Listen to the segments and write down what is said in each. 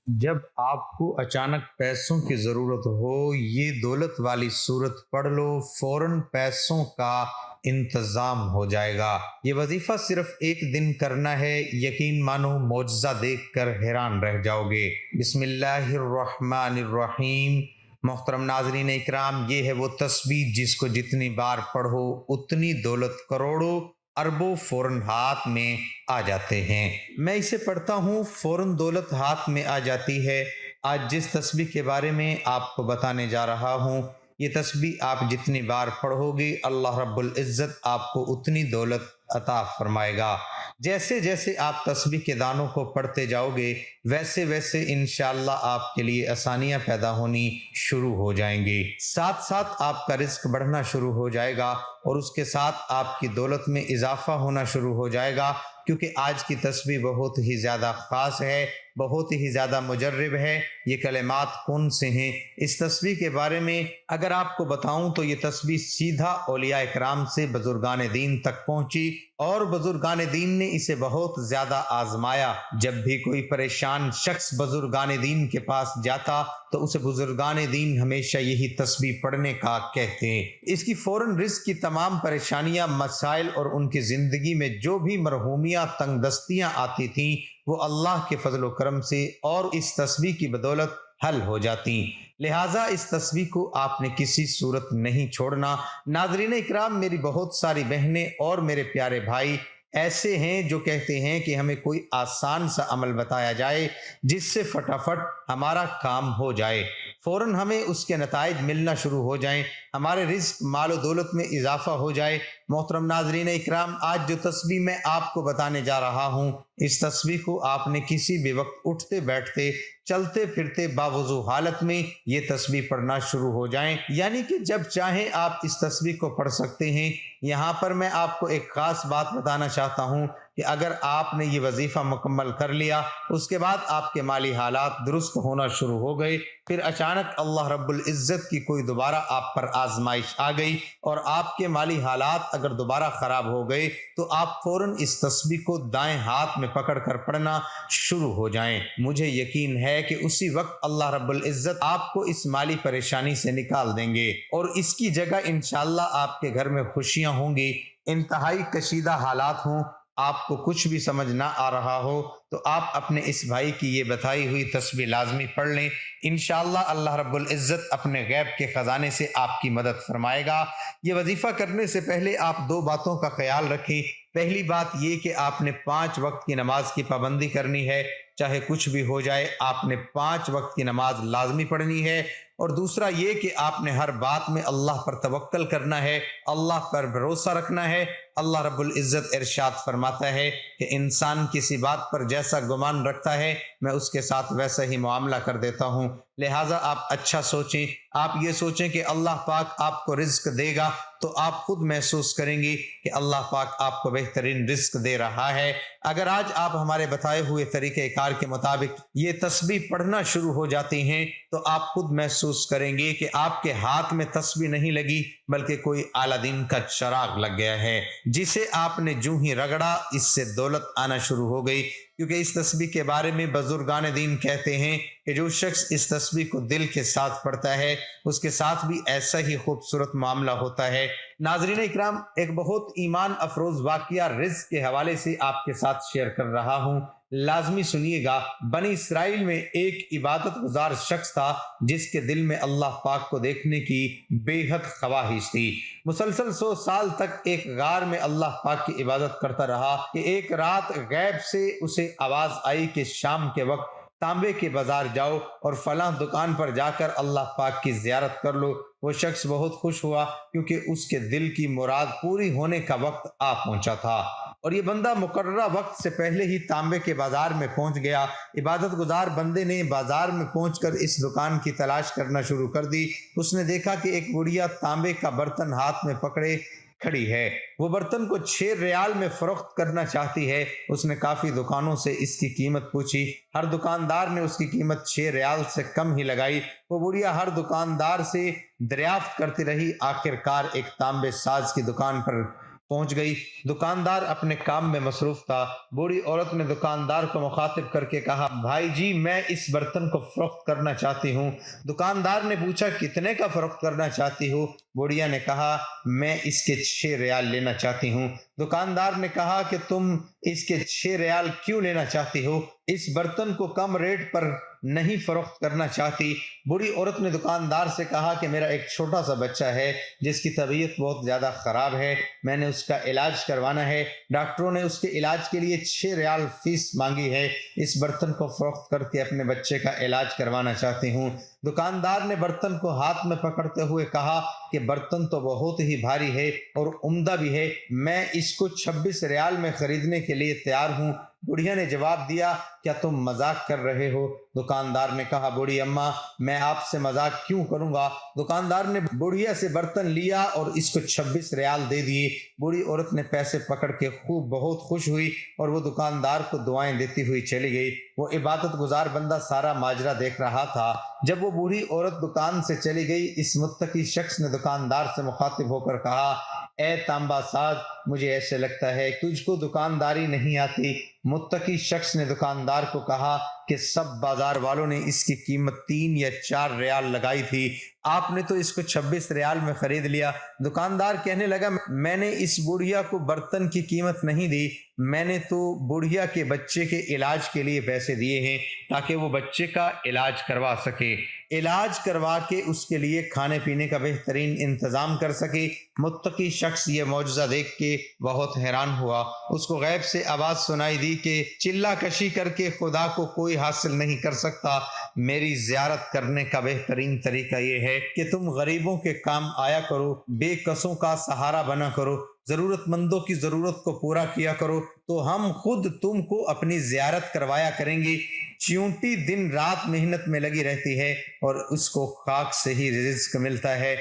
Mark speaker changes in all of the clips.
Speaker 1: جب آپ کو اچانک پیسوں کی ضرورت ہو، یہ دولت والی صورت پڑھ لو، فوراً پیسوں کا انتظام ہو جائے گا۔ یہ وظیفہ صرف ایک دن کرنا ہے، یقین مانو معجزہ دیکھ کر حیران رہ جاؤ گے۔ بسم اللہ الرحمن الرحیم۔ محترم ناظرین اکرام، یہ ہے وہ تسبیح جس کو جتنی بار پڑھو اتنی دولت کروڑوں اربوں فوراً ہاتھ میں آ جاتے ہیں۔ میں اسے پڑھتا ہوں، فوراً دولت ہاتھ میں آ جاتی ہے۔ آج جس تسبیح کے بارے میں آپ کو بتانے جا رہا ہوں، یہ تسبیح آپ جتنی بار پڑھو گے اللہ رب العزت آپ کو اتنی دولت عطا فرمائے گا۔ جیسے جیسے آپ تسبیح کے دانوں کو پڑھتے جاؤ گے ویسے ویسے انشاءاللہ آپ کے لیے آسانیاں پیدا ہونی شروع ہو جائیں گی، ساتھ ساتھ آپ کا رزق بڑھنا شروع ہو جائے گا اور اس کے ساتھ آپ کی دولت میں اضافہ ہونا شروع ہو جائے گا، کیونکہ آج کی تسبیح بہت ہی زیادہ خاص ہے، بہت ہی زیادہ مجرب ہے۔ یہ کلمات کون سے ہیں اس تسبیح کے بارے میں اگر آپ کو بتاؤں تو یہ تسبیح سیدھا اولیاء اکرام سے بزرگان دین تک پہنچی اور بزرگان دین نے اسے بہت زیادہ آزمایا۔ جب بھی کوئی پریشان شخص بزرگان دین کے پاس جاتا تو اسے بزرگان دین ہمیشہ یہی تسبیح پڑھنے کا کہتے ہیں۔ اس کی فوراً رزق کی تمام پریشانیاں، مسائل اور ان کی زندگی میں جو بھی مرحومیاں، تنگ دستیاں آتی تھیں وہ اللہ کے فضل و کرم سے اور اس تسبیح کی بدولت حل ہو جاتی۔ لہٰذا اس تسبیح کو آپ نے کسی صورت نہیں چھوڑنا۔ ناظرین اکرام، میری بہت ساری بہنیں اور میرے پیارے بھائی ایسے ہیں جو کہتے ہیں کہ ہمیں کوئی آسان سا عمل بتایا جائے جس سے فٹافٹ ہمارا کام ہو جائے، فوراً ہمیں اس کے نتائج ملنا شروع ہو جائیں، ہمارے رزق مال و دولت میں اضافہ ہو جائے۔ محترم ناظرین اکرام، آج جو تسبیح میں آپ کو بتانے جا رہا ہوں، اس تسبیح کو آپ نے کسی بھی وقت اٹھتے بیٹھتے چلتے پھرتے باوضو حالت میں یہ تسبیح پڑھنا شروع ہو جائیں، یعنی کہ جب چاہیں آپ اس تسبیح کو پڑھ سکتے ہیں۔ یہاں پر میں آپ کو ایک خاص بات بتانا چاہتا ہوں کہ اگر آپ نے یہ وظیفہ مکمل کر لیا، اس کے بعد آپ کے مالی حالات درست ہونا شروع ہو گئے، پھر اچانک اللہ رب العزت کی کوئی دوبارہ آپ پر آزمائش آ گئی اور آپ کے مالی حالات اگر دوبارہ خراب ہو گئے تو آپ فوراً اس تسبیح کو دائیں ہاتھ میں پکڑ کر پڑھنا شروع ہو جائیں۔ مجھے یقین ہے کہ اسی وقت اللہ رب العزت آپ کو اس مالی پریشانی سے نکال دیں گے اور اس کی جگہ انشاءاللہ آپ کے گھر میں خوشیاں ہوں گی۔ انتہائی کشیدہ حالات ہوں، آپ کو کچھ بھی سمجھ نہ آ رہا ہو تو آپ اپنے اس بھائی کی یہ بتائی ہوئی تسبیح لازمی پڑھ لیں، انشاءاللہ اللہ رب العزت اپنے غیب کے خزانے سے آپ کی مدد فرمائے گا۔ یہ وظیفہ کرنے سے پہلے آپ دو باتوں کا خیال رکھیں۔ پہلی بات یہ کہ آپ نے 5 وقت کی نماز کی پابندی کرنی ہے، چاہے کچھ بھی ہو جائے آپ نے 5 وقت کی نماز لازمی پڑھنی ہے، اور دوسرا یہ کہ آپ نے ہر بات میں اللہ پر توکل کرنا ہے، اللہ پر بھروسہ رکھنا ہے۔ اللہ رب العزت ارشاد فرماتا ہے کہ انسان کسی بات پر جیسا گمان رکھتا ہے میں اس کے ساتھ ویسا ہی معاملہ کر دیتا ہوں۔ لہٰذا آپ اچھا سوچیں، آپ یہ سوچیں کہ اللہ پاک آپ کو رزق دے گا تو آپ خود محسوس کریں گے کہ اللہ پاک آپ کو بہترین رزق دے رہا ہے۔ اگر آج آپ ہمارے بتائے ہوئے طریقہ کار کے مطابق یہ تسبیح پڑھنا شروع ہو جاتے ہیں تو آپ خود محسوس کریں گے کہ آپ کے ہاتھ میں تسبیح نہیں لگی بلکہ کوئی اعلیٰ دین کا چراغ لگ گیا ہے، جسے آپ نے جو ہی رگڑا اس سے دولت آنا شروع ہو گئی۔ کیونکہ اس تسبیح کے بارے میں بزرگان دین کہتے ہیں کہ جو شخص اس تسبیح کو دل کے ساتھ پڑھتا ہے اس کے ساتھ بھی ایسا ہی خوبصورت معاملہ ہوتا ہے۔ ناظرین اکرام، ایک بہت ایمان افروز واقعہ رزق کے حوالے سے آپ کے ساتھ شیئر کر رہا ہوں، لازمی سنیے گا۔ بنی اسرائیل میں ایک عبادت گزار شخص تھا جس کے دل میں اللہ پاک کو دیکھنے کی بے حد خواہش تھی۔ مسلسل 100 سال تک ایک غار میں اللہ پاک کی عبادت کرتا رہا کہ ایک رات غیب سے اسے آواز آئی کہ شام کے وقت تانبے کے بازار جاؤ اور فلاں دکان پر جا کر اللہ پاک کی زیارت کر لو۔ وہ شخص بہت خوش ہوا کیونکہ اس کے دل کی مراد پوری ہونے کا وقت آ پہنچا تھا اور یہ بندہ مقررہ وقت سے پہلے ہی تانبے کے بازار میں پہنچ گیا۔ عبادت گزار بندے نے بازار میں پہنچ کر اس دکان کی تلاش کرنا شروع کر دی۔ اس نے دیکھا کہ ایک بڑھیا تانبے کا برتن ہاتھ میں پکڑے کھڑی ہے، وہ برتن کو 6 ریال میں فروخت کرنا چاہتی ہے۔ اس نے کافی دکانوں سے اس کی قیمت پوچھی، ہر دکاندار نے اس کی قیمت 6 ریال سے کم ہی لگائی۔ وہ بڑھیا ہر دکاندار سے دریافت کرتی رہی، آخر کار ایک تانبے ساز کی دکان پر پہنچ گئی۔ دکاندار اپنے کام میں مصروف تھا۔ بوڑھی عورت نے دکاندار کو مخاطب کر کے کہا، بھائی جی میں اس برتن کو فروخت کرنا چاہتی ہوں۔ دکاندار نے پوچھا، کتنے کا فروخت کرنا چاہتی ہو؟ بوڑھیا نے کہا، میں اس کے 6 ریال لینا چاہتی ہوں۔ دکاندار نے کہا کہ تم اس کے 6 ریال کیوں لینا چاہتی ہو؟ اس برتن کو کم ریٹ پر نہیں فروخت کرنا چاہتی؟ بوڑھی عورت نے دکاندار سے کہا کہ میرا ایک چھوٹا سا بچہ ہے جس کی طبیعت بہت زیادہ خراب ہے، میں نے اس کا علاج کروانا ہے، ڈاکٹروں نے اس کے علاج کے لیے 6 ریال فیس مانگی ہے، اس برتن کو فروخت کر کے اپنے بچے کا علاج کروانا چاہتی ہوں۔ دکاندار نے برتن کو ہاتھ میں پکڑتے ہوئے کہا کہ برتن تو بہت ہی بھاری ہے اور عمدہ بھی ہے، میں اس کو 26 ریال میں خریدنے کے لیے تیار ہوں۔ بڑھیا نے جواب دیا، کیا تم مذاق کر رہے ہو؟ دکاندار نے کہا، بوڑھی اماں میں آپ سے مذاق کیوں کروں گا؟ دکاندار نے بڑھیا سے برتن لیا اور اس کو 26 ریال دے دیے۔ بوڑھی عورت نے پیسے پکڑ کے بہت خوش ہوئی اور وہ دکاندار کو دعائیں دیتی ہوئی چلی گئی۔ وہ عبادت گزار بندہ سارا ماجرا دیکھ رہا تھا۔ جب وہ بوڑھی عورت دکان سے چلی گئی، اس متقی شخص نے دکاندار سے مخاطب ہو کر کہا، اے تانبا ساز، مجھے ایسے لگتا ہے تجھ کو دکانداری نہیں آتی۔ متقی شخص نے دکاندار کو کہا کہ سب بازار والوں نے اس کی قیمت 3 یا 4 ریال لگائی تھی، آپ نے تو اس کو 26 ریال میں خرید لیا۔ دکاندار کہنے لگا، میں نے اس بوڑھیا کو برتن کی قیمت نہیں دی، میں نے تو بوڑھیا کے بچے کے علاج کے لیے پیسے دیے ہیں تاکہ وہ بچے کا علاج کروا سکے، علاج کروا کے اس کے لیے کھانے پینے کا بہترین انتظام کر سکے۔ متقی شخص یہ معجزہ دیکھ کے بہت حیران ہوا۔ اس کو غیب سے آواز سنائی دی کہ چلہ کشی کر کے خدا کو کوئی حاصل نہیں کر سکتا، میری زیارت کرنے کا بہترین طریقہ یہ ہے کہ تم غریبوں کے کام آیا کرو، بے کسوں کا سہارا بنا کرو، ضرورت مندوں کی ضرورت کو پورا کیا کرو، تو ہم خود تم کو اپنی زیارت کروایا کریں گے۔ چیونٹی دن رات محنت میں لگی رہتی ہے اور اس کو خاک سے ہی رزق ملتا ہے،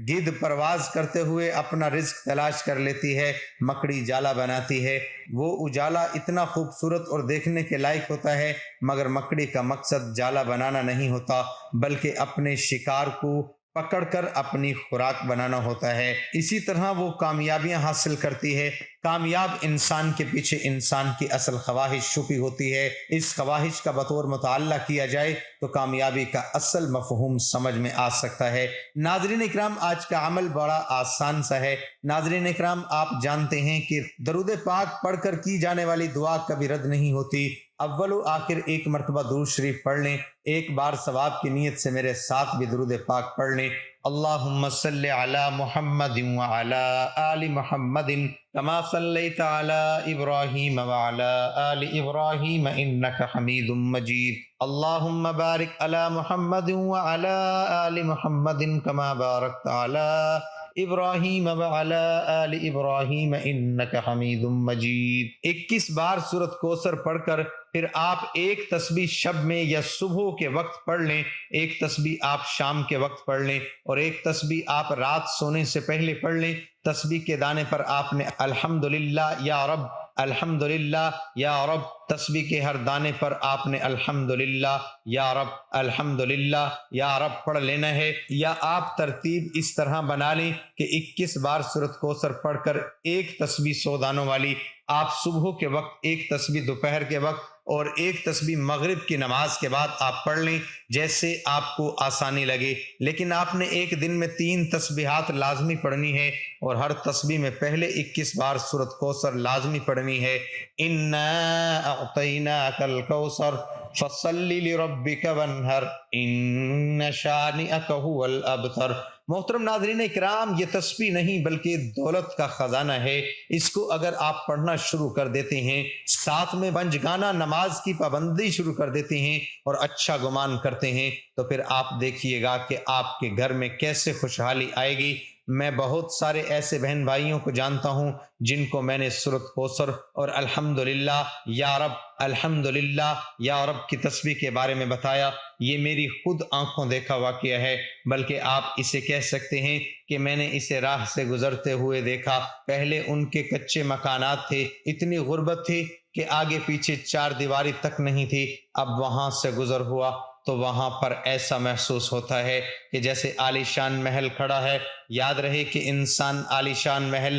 Speaker 1: گدھ پرواز کرتے ہوئے اپنا رزق تلاش کر لیتی ہے، مکڑی جالا بناتی ہے، وہ اجالا اتنا خوبصورت اور دیکھنے کے لائق ہوتا ہے، مگر مکڑی کا مقصد جالا بنانا نہیں ہوتا بلکہ اپنے شکار کو پکڑ کر اپنی خوراک بنانا ہوتا ہے۔ اسی طرح وہ کامیابیاں حاصل کرتی ہے۔ کامیاب انسان کے پیچھے انسان کی اصل خواہش چھپی ہوتی ہے، اس خواہش کا بطور مطالعہ کیا جائے تو کامیابی کا اصل مفہوم سمجھ میں آ سکتا ہے۔ ناظرین اکرام، آج کا عمل بڑا آسان سا ہے۔ ناظرین اکرام، آپ جانتے ہیں کہ درود پاک پڑھ کر کی جانے والی دعا کبھی رد نہیں ہوتی۔ اول و آخر ایک مرتبہ درود شریف پڑھ لیں، ایک بار ثواب کی نیت سے میرے ساتھ بھی درود پاک پڑھ لیں۔ اللہم صلی علی محمد وعلی آل محمد کما صلیت علی ابراہیم وعلی آل ابراہیم انک حمید مجید۔ اللہم بارک علی محمد وعلی آل محمد کما بارکت علی ابراہیم وعلی آل ابراہیم انک حمید مجید۔ 21 بار سورۃ کوثر پڑھ کر پھر آپ ایک تسبیح شب میں یا صبح کے وقت پڑھ لیں، ایک تسبیح آپ شام کے وقت پڑھ لیں اور ایک تسبیح آپ رات سونے سے پہلے پڑھ لیں۔ تسبیح کے دانے پر آپ نے الحمدللہ یا رب، الحمدللہ یا رب، تسبیح کے ہر دانے پر آپ نے الحمدللہ یا رب، الحمدللہ یا رب پڑھ لینا ہے۔ یا آپ ترتیب اس طرح بنا لیں کہ 21 بار سورۃ کوثر پڑھ کر ایک تسبیح 100 دانوں والی آپ صبح کے وقت، ایک تسبیح دوپہر کے وقت اور ایک تسبیح مغرب کی نماز کے بعد آپ پڑھ لیں، جیسے آپ کو آسانی لگے۔ لیکن آپ نے ایک دن میں 3 تسبیحات لازمی پڑھنی ہے اور ہر تسبیح میں پہلے 21 بار سورۃ کوثر لازمی پڑھنی ہے۔ اِنَّا أَعْطَيْنَاكَ الْكَوْثَرَ فَصَلِّ لِرَبِّكَ وَانْحَرْ إِنَّ شَانِئَكَ هُوَ الْأَبْتَرُ۔ محترم ناظرین اکرام، یہ تسبیح نہیں بلکہ دولت کا خزانہ ہے۔ اس کو اگر آپ پڑھنا شروع کر دیتے ہیں، ساتھ میں پنجگانہ نماز کی پابندی شروع کر دیتے ہیں اور اچھا گمان کرتے ہیں، تو پھر آپ دیکھیے گا کہ آپ کے گھر میں کیسے خوشحالی آئے گی۔ میں بہت سارے ایسے بہن بھائیوں کو جانتا ہوں جن کو میں نے سورۃ کوثر اور الحمدللہ یا رب، الحمدللہ یا رب کی تسبیح کے بارے میں بتایا۔ یہ میری خود آنکھوں دیکھا واقعہ ہے، بلکہ آپ اسے کہہ سکتے ہیں کہ میں نے اسے راہ سے گزرتے ہوئے دیکھا۔ پہلے ان کے کچے مکانات تھے، اتنی غربت تھی کہ آگے پیچھے 4 دیواری تک نہیں تھی۔ اب وہاں سے گزر ہوا تو وہاں پر ایسا محسوس ہوتا ہے کہ جیسے عالی شان محل کھڑا ہے۔ یاد رہے کہ انسان عالی شان محل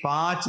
Speaker 1: 5